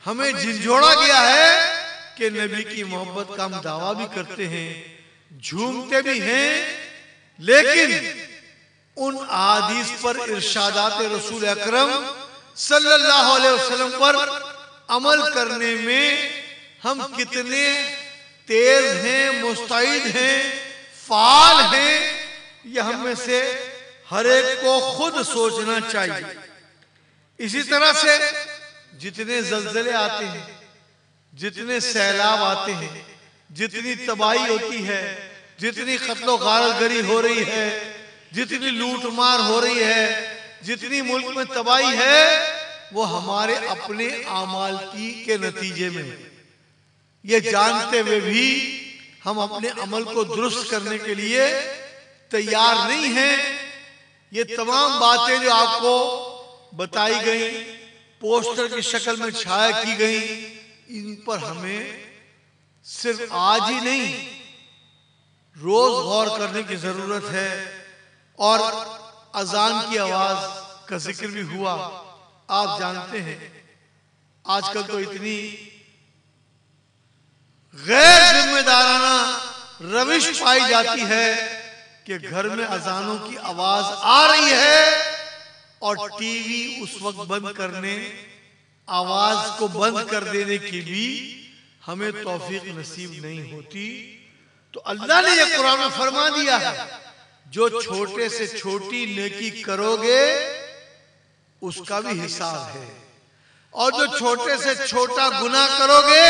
हमें झिंझोड़ा गया है कि नबी की मोहब्बत का हम दावा भी करते हैं, झूमते भी हैं, लेकिन उन अहादीस पर, इरशादात रसूल अकरम सल्लल्लाहु अलैहि वसल्लम पर अमल करने में हम कितने तेज हैं, मुस्तैद हैं, फाल हैं, यह हम में से हर एक को खुद सोचना चाहिए। इसी तरह से जितने जल्जले आते हैं, जितने सैलाब आते हैं, जितनी तबाही होती है, जितनी कत्लो गारतगरी हो रही है, जितनी लूट मार हो रही है, जितनी मुल्क में तबाही है, वो हमारे अपने आमाल के नतीजे में। ये जानते हुए भी हम अपने अमल को दुरुस्त करने के लिए तैयार नहीं हैं। ये तमाम बातें जो आपको बताई गई, पोस्टर की शक्ल में छाया की गई, इन पर हमें सिर्फ आज ही नहीं, रोज गौर करने की जरूरत है। और अजान की आवाज का जिक्र भी हुआ। आप जानते हैं आजकल तो इतनी गैर जिम्मेदाराना रविश पाई जाती है कि घर में अजानों की आवाज आ रही है और टीवी उस वक्त बंद करने, आवाज को बंद कर देने की भी हमें तौफीक नसीब नहीं होती। तो अल्लाह ने यह कुरान में फरमा दिया है, जो छोटे से छोटी नेकी करोगे उसका भी हिसाब है, और जो छोटे से छोटा गुनाह करोगे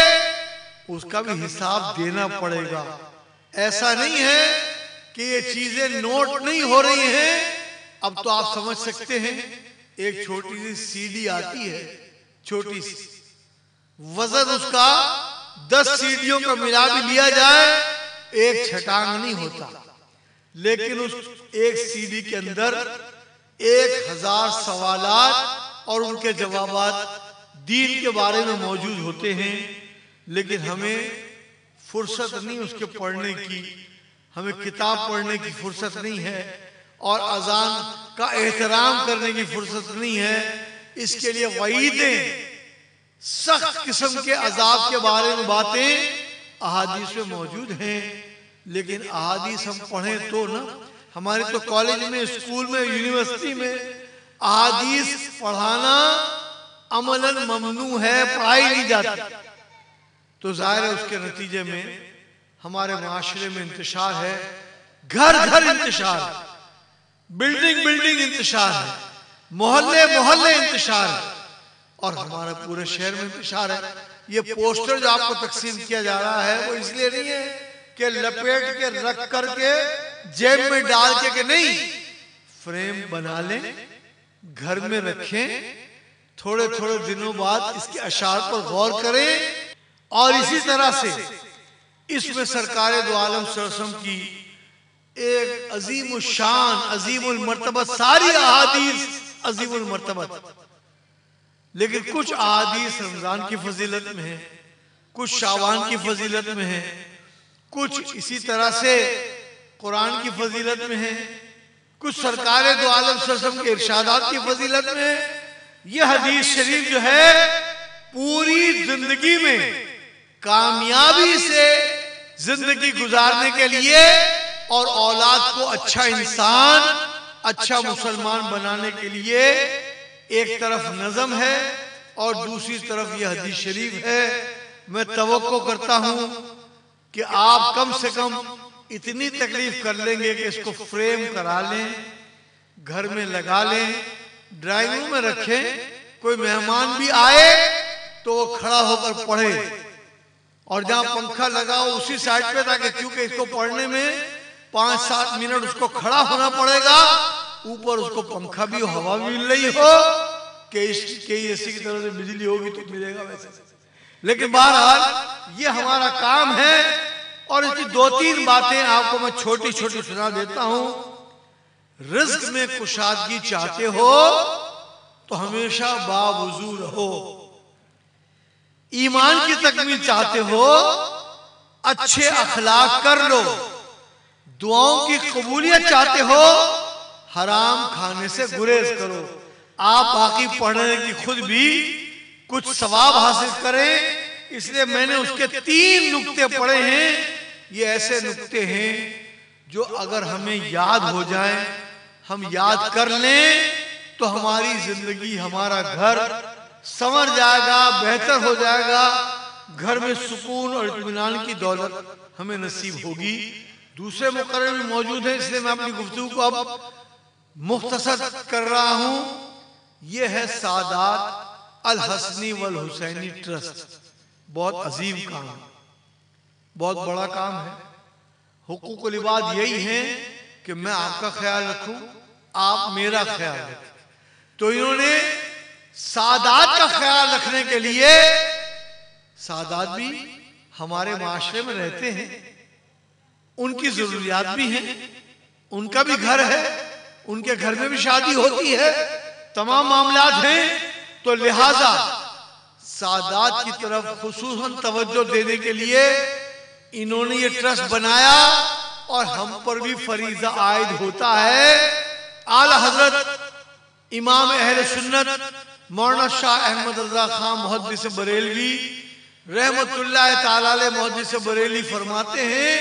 उसका भी हिसाब देना पड़ेगा। ऐसा नहीं है कि ये चीजें नोट नहीं हो रही हैं। अब तो आप समझ सकते हैं, एक छोटी सी सीडी आती है, छोटी सी, वजन उसका 10 सीढ़ियों का मिला भी लिया जाए एक छटांग नहीं होता, लेकिन उस एक सीडी के अंदर 1000 सवालात और उनके जवाबात दीन के बारे में मौजूद होते हैं। लेकिन हमें फुर्सत नहीं उसके पढ़ने की, हमें किताब पढ़ने की फुर्सत नहीं है, और अजान का एहतराम करने की फुर्सत नहीं है। इसके लिए वईदें, सख्त किस्म के अजाब के बारे में बातें अहादीस में मौजूद हैं। लेकिन अहादीस हम पढ़ें तो ना, हमारे तो कॉलेज में, स्कूल में, यूनिवर्सिटी में अहादीस पढ़ाना अमलन ममनू है, पढ़ाई नहीं जाती। तो जाहिर है उसके नतीजे में हमारे माशरे में इंतशार है, घर घर इंतशार है, बिल्डिंग बिल्डिंग इंतशार है, मोहल्ले मोहल्ले इंतशार है, और हमारे पूरे शहर में इंतशार है। ये पोस्टर जो आपको तकसीम किया जा रहा है वो इसलिए नहीं है कि लपेट के रख करके जेब में डाल के नहीं, फ्रेम बना लें, घर में रखें, थोड़े थोड़े दिनों बाद इसके अशार पर गौर करें। और इसी तरह से इसमें सरकारे दो आलम सरसम की एक अजीम शान, अजीमुल मर्तबत, सारी अहादीस अजीमुल मर्तबत, लेकिन कुछ अहादीस रमजान की फजीलत में है, कुछ शाबान की फजीलत में है, कुछ इसी तरह से कुरान की फजीलत में है, कुछ सरकारे दो आलम सरसम के इरशादात की फजीलत में है। यह हदीस शरीफ जो है पूरी जिंदगी में कामयाबी से जिंदगी गुजारने के लिए और औलाद को अच्छा इंसान, अच्छा मुसलमान बनाने के लिए एक तरफ नज़म है और दूसरी तरफ यह हदीस शरीफ है। मैं तवक्को करता हूं कि आप कम से कम इतनी तकलीफ कर लेंगे कि इसको फ्रेम करा लें, घर में लगा लें, ड्राइंग रूम में रखें, कोई मेहमान भी आए तो वो खड़ा होकर पढ़े, और जहां पंखा लगाओ उसी साइड पे, ताकि क्योंकि इसको पढ़ने में 5-7 मिनट उसको खड़ा होना पड़ेगा, ऊपर उसको पंखा भी, हवा भी मिल रही हो, कि एसी की तरह से बिजली होगी तो मिलेगा वैसे। लेकिन बहरहाल ये हमारा काम है। और इसकी 2-3 बातें आपको मैं छोटी छोटी सुना देता हूं। रिज्क में कुशादगी चाहते हो तो हमेशा बावजू रहो, ईमान की तकमील चाहते हो अच्छे अखलाक कर लो, दुआओं की कबूलियत चाहते हो हराम खाने से गुरेज करो। आप बाकी पढ़ने की खुद भी कुछ सवाब हासिल करें, इसलिए मैंने उसके 3 नुक्ते पढ़े हैं। ये ऐसे नुक्ते हैं जो अगर हमें याद हो जाए, हम याद कर लें, तो हमारी जिंदगी, हमारा घर संवर जाएगा, बेहतर हो जाएगा। घर में सुकून और इत्मीनान की दौलत हमें नसीब होगी। दूसरे मुकर्रर भी मौजूद हैं, इसलिए मैं अपनी गुफ्तगू को अब मुख्तसर कर रहा हूं। यह है सादात अल हसनी वल हुसैनी ट्रस्ट। बहुत अजीम काम है, बहुत बड़ा काम है। हुकूकुल इबाद यही है कि मैं आपका ख्याल रखूं, आप मेरा ख्याल रखें। तो इन्होंने सादात का ख्याल रखने के लिए, सादात भी हमारे माशरे में रहते हैं, उनकी जरूरियात भी हैं, उनका भी घर है, उनके घर में भी शादी होती है, तमाम मामलात हैं। तो लिहाजा सादात की तरफ खुसूसन तवज्जो देने के लिए इन्होंने ये ट्रस्ट बनाया और हम पर भी फरीजा आयद होता है। आला हजरत इमाम अहले सुन्नत मौलाना शाह अहमद रजा खान मुहद्दिस बरेलवी रहमतुल्लाह ताला अलैह मुहद्दिस बरेली फरमाते हैं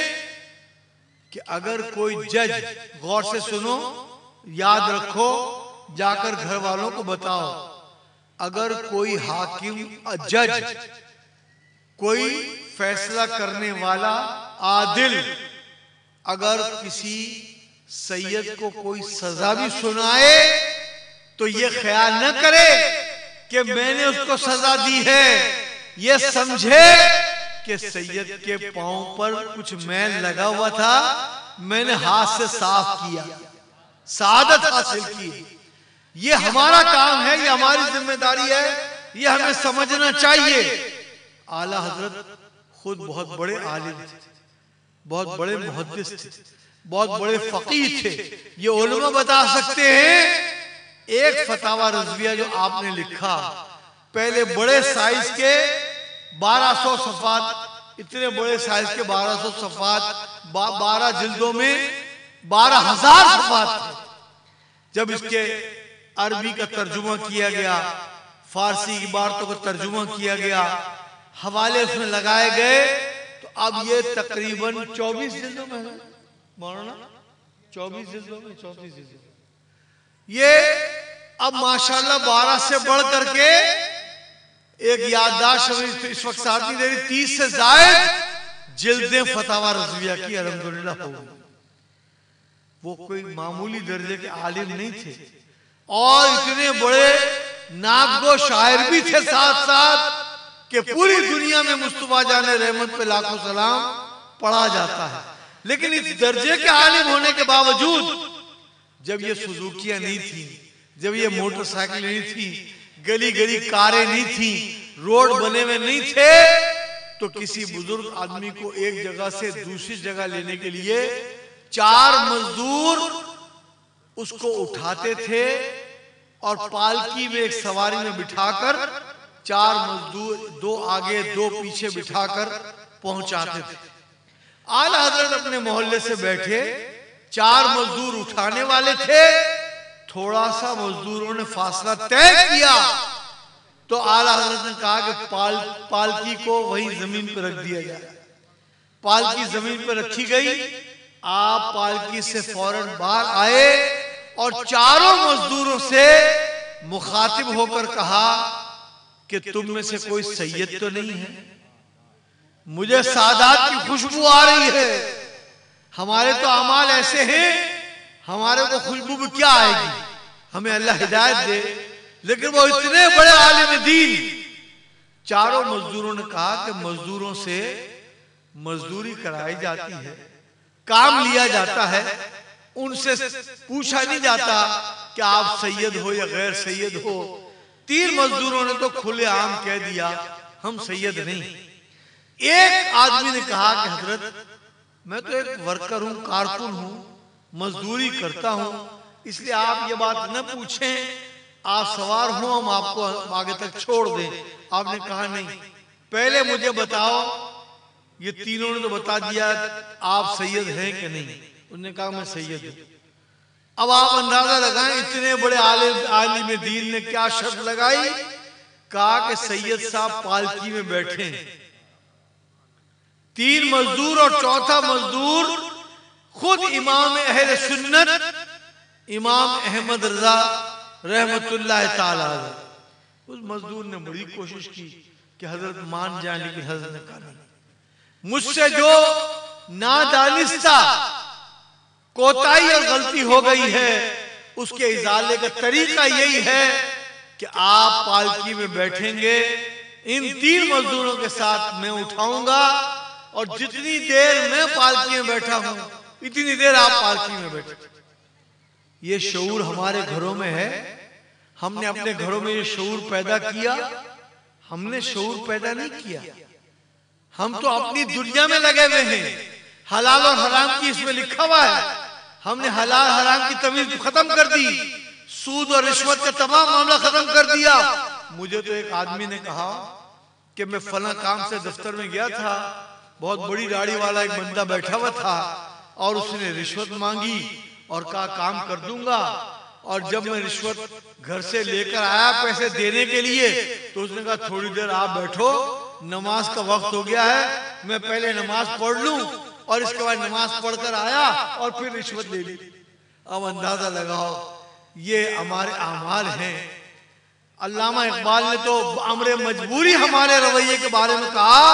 कि अगर कोई जज, गौर से सुनो, याद रखो, जाकर घर वालों को बताओ, अगर कोई हाकिम, जज, कोई फैसला करने वाला आदिल, अगर किसी सैयद को कोई सजा भी सुनाए तो ये ख्याल न करे कि मैंने उसको सजा दी है, ये समझे कि सैयद के पांव पर कुछ मैल लगा हुआ था, मैंने हाथ से साफ किया, सादत हासिल की। ये हमारा काम है, ये हमारी जिम्मेदारी है, ये हमें समझना चाहिए। आला हजरत खुद बहुत बड़े आलिम थे, बहुत बड़े मुहद्दिस थे, बहुत बड़े फकीह थे। ये उलमा बता सकते हैं। एक फतावा रज़विया जो आपने लिखा, पहले बड़े साइज के 1200 सफ़ात, इतने बड़े साइज के 1200 सफ़ात, 12 जिल्दों में 12,000 सफ़ात थे। जब इसके अरबी का तर्जुमा किया गया, फारसी की इबारतों का तर्जुमा किया गया, हवाले उसमें लगाए गए, तो अब ये तकरीबन 24 जिल्दों में है मौलाना, 24 जिल्दों में, 34 जिल्दों में। ये अब माशाल्लाह 12 से बढ़ करके एक याददाश्त इस वक्त साथ नहीं दे रही, 30 से जायद जिल्दें फतावा रज़विया की अल्हम्दुलिल्लाह हो गई। वो कोई मामूली दर्जे के आलिम नहीं थे और इतने बड़े नागो शायर भी थे साथ साथ कि पूरी दुनिया में मुस्तफा जाने रहमत पे लाखों सलाम पढ़ा जाता है। लेकिन इस दर्जे के आलिम होने के बावजूद, जब ये सुजुकियां नहीं थी, जब ये मोटरसाइकिल नहीं थी, गली गली कारें नहीं थी, रोड बने हुए नहीं थे, तो किसी बुजुर्ग आदमी को एक जगह से दूसरी जगह लेने के लिए 4 मजदूर उसको उठाते थे और पालकी में एक सवारी में बिठाकर 4 मजदूर, 2 आगे 2 पीछे बिठाकर पहुंचाते थे। आला हजरत अपने मोहल्ले से बैठे, 4 मजदूर उठाने वाले थे, थोड़ा सा मजदूरों ने फासला तय किया तो आला हजरत ने कहा कि पालकी को वही जमीन पर रख दिया जाए। पालकी जमीन पर रखी गई, आप पालकी से फौरन बाहर आए और चारों मजदूरों से मुखातिब होकर कहा कि तुम में से कोई सैयद तो नहीं है? मुझे सादात की खुशबू आ रही है। हमारे तो अमाल ऐसे हैं, हमारे को खुशबू भी क्या आएगी, हमें अल्लाह हिदायत दे। लेकिन वो इतने बड़े आलिम दीन, चारों मजदूरों ने कहा कि मजदूरों से मजदूरी कराई जाती है, काम लिया जाता है, उनसे पूछा नहीं जाता कि आप सैयद हो या गैर सैयद हो। 3 मजदूरों ने तो खुलेआम कह दिया हम सैयद नहीं। एक आदमी ने कहा कि हजरत मैं तो एक वर्कर हूं, कारकुन हूं, मजदूरी करता हूं, इसलिए आप ये बात न पूछें, आप सवार हो, हम आपको आगे तक छोड़ दें। आपने कहा नहीं, पहले मुझे बताओ, ये तीनों ने तो बता दिया आप सैयद हैं कि नहीं। उन्होंने कहा मैं सैयद हूं। अब आप अंदाजा लगाएं इतने बड़े आलिम दीन ने क्या शर्त लगाई, कहा कि सैयद साहब पालकी में बैठे, 3 मजदूर और चौथा मजदूर खुद इमाम अहले सुन्नत इमाम अहमद रजा रहमतुल्लाह ताला अलैह। उस मजदूर ने बड़ी कोशिश की कि हजरत मान जाए, लेकिन हजरत ने कहा नहीं, मुझसे जो नादानिस्ता कोताही और गलती हो गई है उसके इजाले का तरीका यही है कि आप पालकी में बैठेंगे, इन 3 मजदूरों के साथ मैं उठाऊंगा और जितनी देर मैं पालकी में बैठा हूं इतनी देर आप पालकी में बैठे। ये शऊर हमारे घरों में है, हमने अपने घरों में ये शऊर पैदा किया? हमने शऊर पैदा नहीं किया, हम तो अपनी दुनिया में लगे हुए हैं। हलाल और हराम की इसमें लिखा हुआ है, हमने हलाल हराम की तमीज खत्म कर दी, सूद और रिश्वत का तमाम मामला खत्म कर दिया। मुझे तो एक आदमी ने कहा कि मैं फला काम से दफ्तर में गया था, बहुत बड़ी दाढ़ी वाला एक बंदा बैठा हुआ था और उसने रिश्वत मांगी और कहा काम कर दूंगा, और जब मैं रिश्वत घर से लेकर आया पैसे देने के लिए तो उसने कहा थोड़ी देर आप बैठो, नमाज का वक्त हो गया है, मैं पहले नमाज पढ़ लूं और इसके बाद नमाज पढ़कर आया और फिर रिश्वत ले ली। अब अंदाजा लगाओ ये हमारे अमाल हैं। अल्लामा इकबाल ने तो अमरे मजबूरी हमारे रवैये के बारे में कहा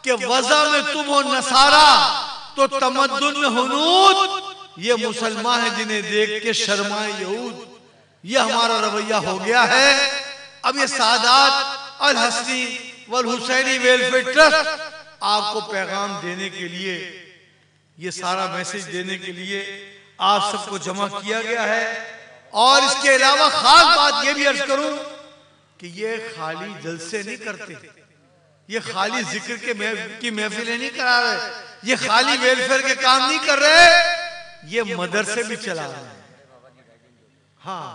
कि वज़ा में तुम हो नसारा तो तमद्दुन में हुनूद, ये मुसलमान है जिन्हें देख के शर्माए यहूद। ये हमारा रवैया हो गया है। अब ये सादात अल हसनी वल हुसैनी वेलफेयर ट्रस्ट आपको पैगाम देने के लिए, ये सारा मैसेज देने के लिए आप सबको जमा किया गया है। और इसके अलावा खास बात ये भी अर्ज करूं कि ये खाली जलसे नहीं करते, ये खाली जिक्र की महफिलें नहीं करा रहे, ये खाली वेलफेयर के काम नहीं कर रहे, ये मदरसे भी चला रहे हैं। हाँ,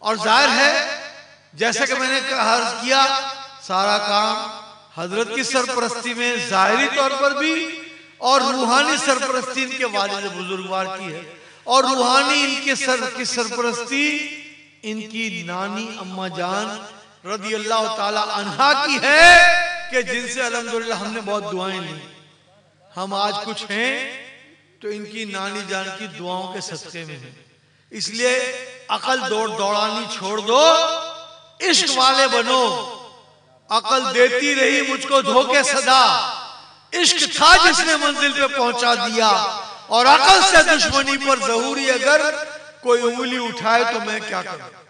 और जाहिर है जैसा कि मैंने अर्ज किया, सारा काम हजरत की सरपरस्ती में जाहिरी तौर पर भी और रूहानी सरपरस्ती इनके वालिद बुजुर्गवार की है, और रूहानी इनके की सरपरस्ती इनकी नानी अम्मा जान रदी अल्लाह ताला अन्हा की है कि जिनसे अल्हम्दुलिल्लाह हमने बहुत दुआएं ली। हम आज कुछ हैं तो इनकी नानी जान की दुआओं के सदक़े में है। इसलिए अकल दौड़ानी छोड़ दो, इश्क वाले बनो। अकल देती रही मुझको धोखे सदा, इश्क था जिसने मंजिल पे पहुंचा दिया, और अकल से दुश्मनी पर ज़रूरी अगर कोई उंगली उठाए तो मैं क्या करूं।